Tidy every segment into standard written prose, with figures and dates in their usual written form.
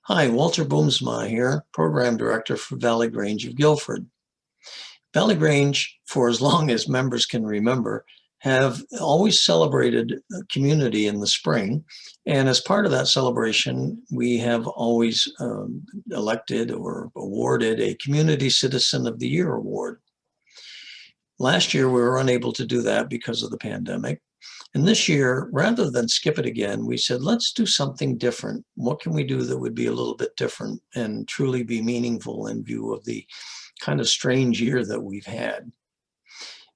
Hi, Walter Boomsma here, Program Director for Valley Grange of Guilford. Valley Grange, for as long as members can remember, have always celebrated community in the spring. And as part of that celebration, we have always elected or awarded a Community Citizen of the Year award. Last year, we were unable to do that because of the pandemic. And this year, rather than skip it again, we said, let's do something different. What can we do that would be a little bit different and truly be meaningful in view of the kind of strange year that we've had?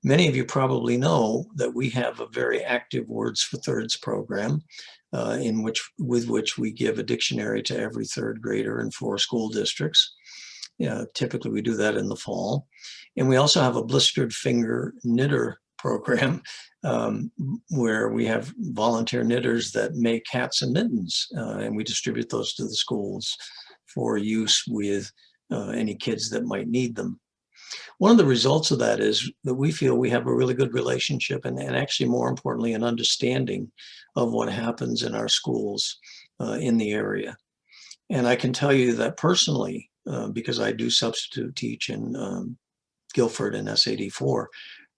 Many of you probably know that we have a very active Words for Thirds program with which we give a dictionary to every third grader in 4 school districts. Typically we do that in the fall. And we also have a blistered finger knitter program where we have volunteer knitters that make hats and mittens, and we distribute those to the schools for use with any kids that might need them. One of the results of that is that we feel we have a really good relationship and actually, more importantly, an understanding of what happens in our schools in the area. And I can tell you that personally, because I do substitute teach in Guilford and SAD 4,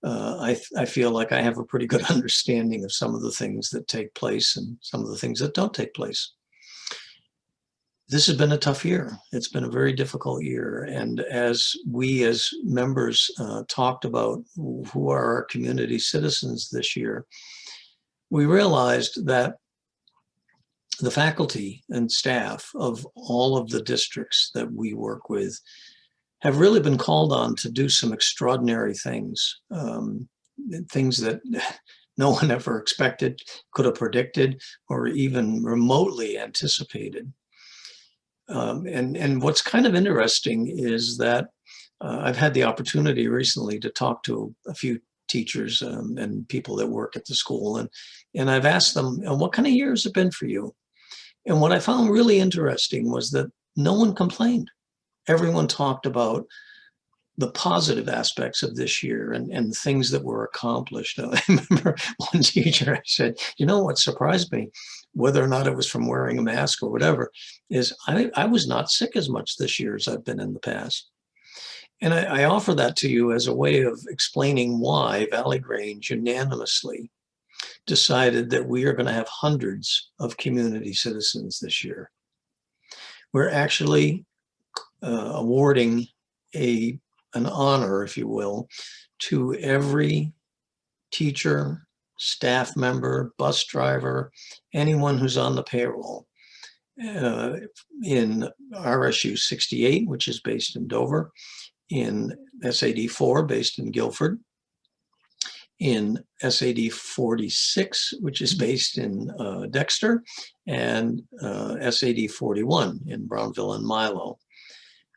I feel like I have a pretty good understanding of some of the things that take place and some of the things that don't take place. This has been a tough year. It's been a very difficult year. And as we as members talked about who are our community citizens this year, we realized that the faculty and staff of all of the districts that we work with have really been called on to do some extraordinary things, things that no one ever expected, could have predicted, or even remotely anticipated. And what's kind of interesting is that I've had the opportunity recently to talk to a few teachers and people that work at the school, and I've asked them, what kind of year has it been for you? And what I found really interesting was that no one complained. Everyone talked about the positive aspects of this year and the things that were accomplished. I remember one teacher, I said, you know what surprised me, whether or not it was from wearing a mask or whatever, is I was not sick as much this year as I've been in the past. And I offer that to you as a way of explaining why Valley Grange unanimously decided that we are going to have hundreds of community citizens this year. We're actually awarding an honor, if you will, to every teacher, staff member, bus driver, anyone who's on the payroll in RSU 68, which is based in Dover, in SAD 4, based in Guilford, in SAD 46, which is based in Dexter, and SAD 41 in Brownville and Milo.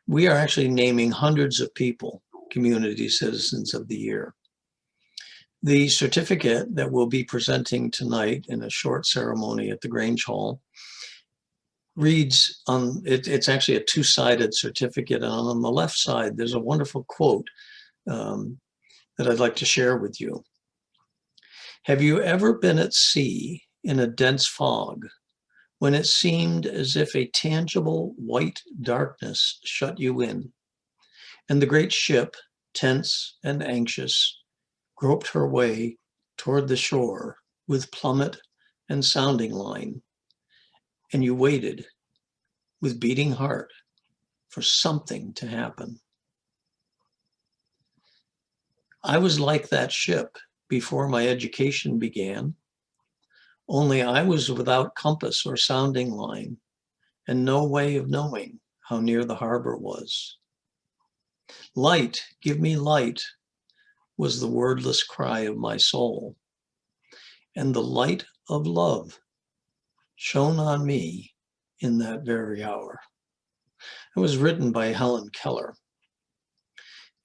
We are actually naming hundreds of people Community Citizens of the Year. The certificate that we'll be presenting tonight in a short ceremony at the Grange Hall reads on it's actually a 2-sided certificate, and on the left side there's a wonderful quote that I'd like to share with you. Have you ever been at sea in a dense fog when it seemed as if a tangible white darkness shut you in, and the great ship, tense and anxious, groped her way toward the shore with plummet and sounding line, and you waited with beating heart for something to happen? I was like that ship before my education began, only I was without compass or sounding line, and no way of knowing how near the harbor was. Light, give me light, was the wordless cry of my soul, and the light of love shone on me in that very hour. It was written by Helen Keller,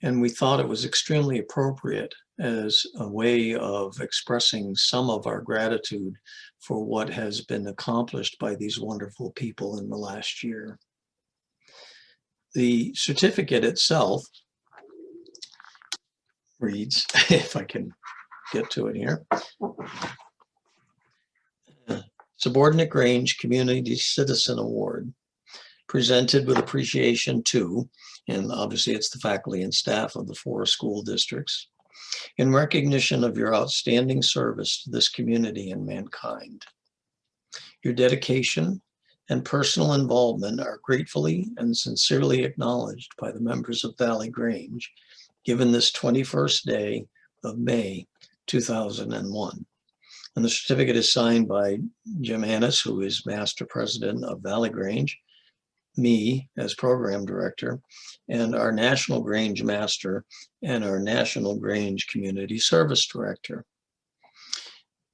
and we thought it was extremely appropriate as a way of expressing some of our gratitude for what has been accomplished by these wonderful people in the last year. The certificate itself reads, if I can get to it here, Subordinate Grange Community Citizen Award. presented with appreciation to, and obviously it's the faculty and staff of the 4 school districts, in recognition of your outstanding service to this community and mankind. Your dedication and personal involvement are gratefully and sincerely acknowledged by the members of Valley Grange, given this 21st day of May 2001. And the certificate is signed by Jim Annis, who is Master President of Valley Grange, me as Program Director, and our National Grange Master and our National Grange Community Service Director.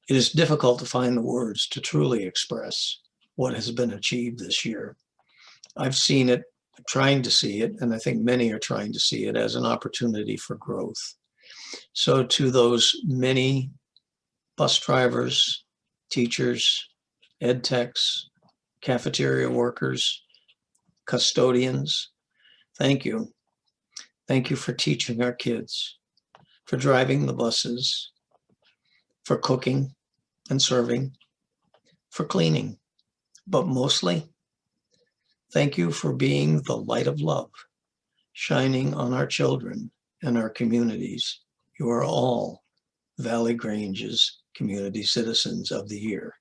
It is difficult to find the words to truly express what has been achieved this year. I've seen it, trying to see it, and I think many are trying to see it as an opportunity for growth. So to those many bus drivers, teachers, ed techs, cafeteria workers, custodians, thank you. Thank you for teaching our kids, for driving the buses, for cooking and serving, for cleaning, but mostly, thank you for being the light of love, shining on our children and our communities. You are all Valley Grange's Community Citizens of the Year.